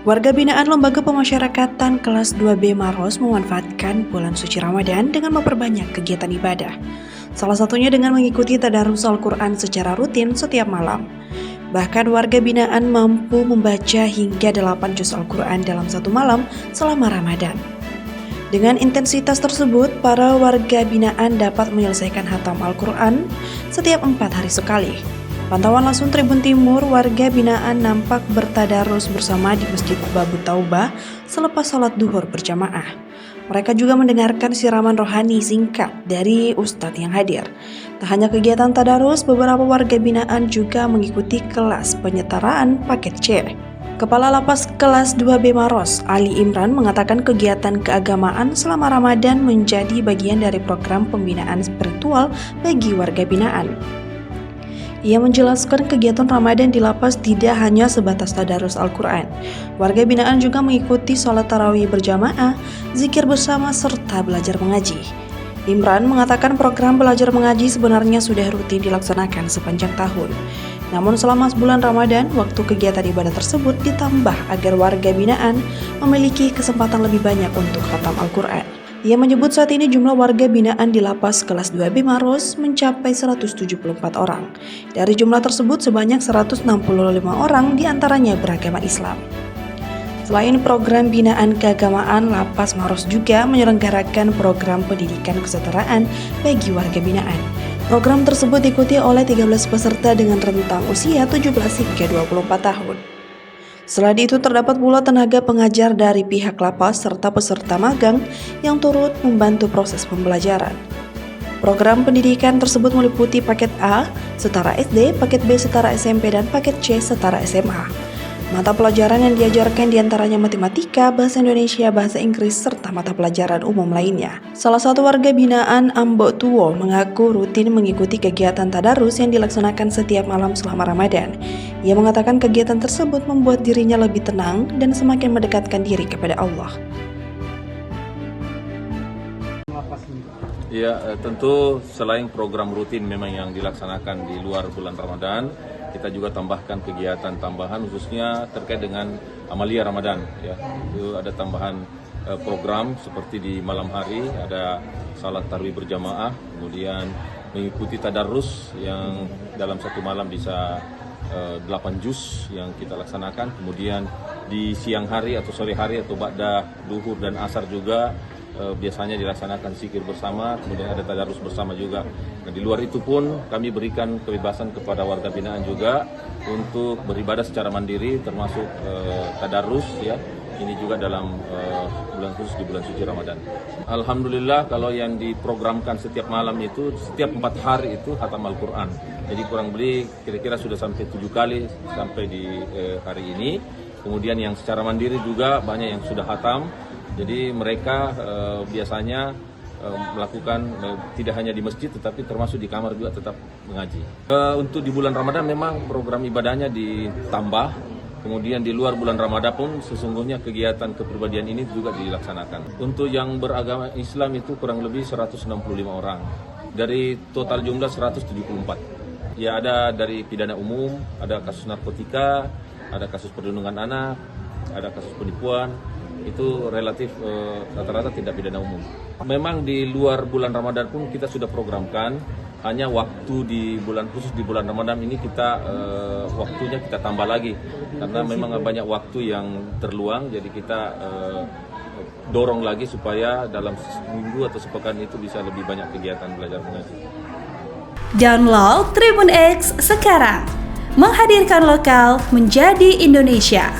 Warga binaan Lembaga Pemasyarakatan kelas 2B Maros memanfaatkan bulan suci Ramadan dengan memperbanyak kegiatan ibadah. Salah satunya dengan mengikuti tadarus Al-Quran secara rutin setiap malam. Bahkan warga binaan mampu membaca hingga 8 juz Al-Quran dalam satu malam selama Ramadan. Dengan intensitas tersebut, para warga binaan dapat menyelesaikan hatam Al-Quran setiap 4 hari sekali. Pantauan langsung Tribun Timur, warga binaan nampak bertadarus bersama di Masjid Babu Taubah selepas salat duhur berjamaah. Mereka juga mendengarkan siraman rohani singkat dari ustadz yang hadir. Tak hanya kegiatan tadarus, beberapa warga binaan juga mengikuti kelas penyetaraan paket C. Kepala Lapas kelas 2B Maros, Ali Imran, mengatakan kegiatan keagamaan selama Ramadan menjadi bagian dari program pembinaan spiritual bagi warga binaan. Ia menjelaskan kegiatan Ramadan di lapas tidak hanya sebatas tadarus Al-Quran. Warga binaan juga mengikuti sholat tarawih berjamaah, zikir bersama, serta belajar mengaji. Imran mengatakan program belajar mengaji sebenarnya sudah rutin dilaksanakan sepanjang tahun. Namun selama bulan Ramadan, waktu kegiatan ibadah tersebut ditambah agar warga binaan memiliki kesempatan lebih banyak untuk khatam Al-Quran. Ia menyebut saat ini jumlah warga binaan di lapas kelas 2B Maros mencapai 174 orang. Dari jumlah tersebut sebanyak 165 orang diantaranya beragama Islam. Selain program binaan keagamaan, Lapas Maros juga menyelenggarakan program pendidikan kesetaraan bagi warga binaan. Program tersebut diikuti oleh 13 peserta dengan rentang usia 17 hingga 24 tahun. Selain itu terdapat pula tenaga pengajar dari pihak lapas serta peserta magang yang turut membantu proses pembelajaran. Program pendidikan tersebut meliputi paket A setara SD, paket B setara SMP, dan paket C setara SMA. Mata pelajaran yang diajarkan diantaranya matematika, bahasa Indonesia, bahasa Inggris, serta mata pelajaran umum lainnya. Salah satu warga binaan Ambok Tuwo mengaku rutin mengikuti kegiatan tadarus yang dilaksanakan setiap malam selama Ramadan. Ia mengatakan kegiatan tersebut membuat dirinya lebih tenang dan semakin mendekatkan diri kepada Allah. Ya, tentu selain program rutin memang yang dilaksanakan di luar bulan Ramadan, kita juga tambahkan kegiatan tambahan khususnya terkait dengan amalia Ramadan. Ya, itu ada tambahan program seperti di malam hari ada salat tarawih berjamaah, kemudian mengikuti tadarus yang dalam satu malam bisa 8 juz yang kita laksanakan. Kemudian di siang hari atau sore hari atau ba'da duhur dan asar juga biasanya dilaksanakan zikir bersama, kemudian ada tadarus bersama juga. Nah, di luar itu pun kami berikan kebebasan kepada warga binaan juga untuk beribadah secara mandiri, termasuk tadarus ya. Ini juga dalam bulan khusus di bulan suci Ramadan. Alhamdulillah kalau yang diprogramkan setiap malam itu setiap 4 hari itu khatam Al-Quran. Jadi kurang lebih kira-kira sudah sampai 7 kali sampai di hari ini. Kemudian yang secara mandiri juga banyak yang sudah khatam. Jadi mereka biasanya melakukan tidak hanya di masjid tetapi termasuk di kamar juga tetap mengaji. Untuk di bulan Ramadan memang program ibadahnya ditambah. Kemudian di luar bulan Ramadan pun sesungguhnya kegiatan kepribadian ini juga dilaksanakan. Untuk yang beragama Islam itu kurang lebih 165 orang. Dari total jumlah 174. Ya, ada dari pidana umum, ada kasus narkotika, ada kasus perlindungan anak, ada kasus penipuan. Itu relatif rata-rata tindak pidana umum. Memang di luar bulan Ramadan pun kita sudah programkan, hanya waktu di bulan khusus di bulan Ramadan ini kita waktunya kita tambah lagi karena memang banyak waktu yang terluang, jadi kita dorong lagi supaya dalam seminggu atau sepekan itu bisa lebih banyak kegiatan belajar mengaji. Download Tribun X sekarang, menghadirkan lokal menjadi Indonesia.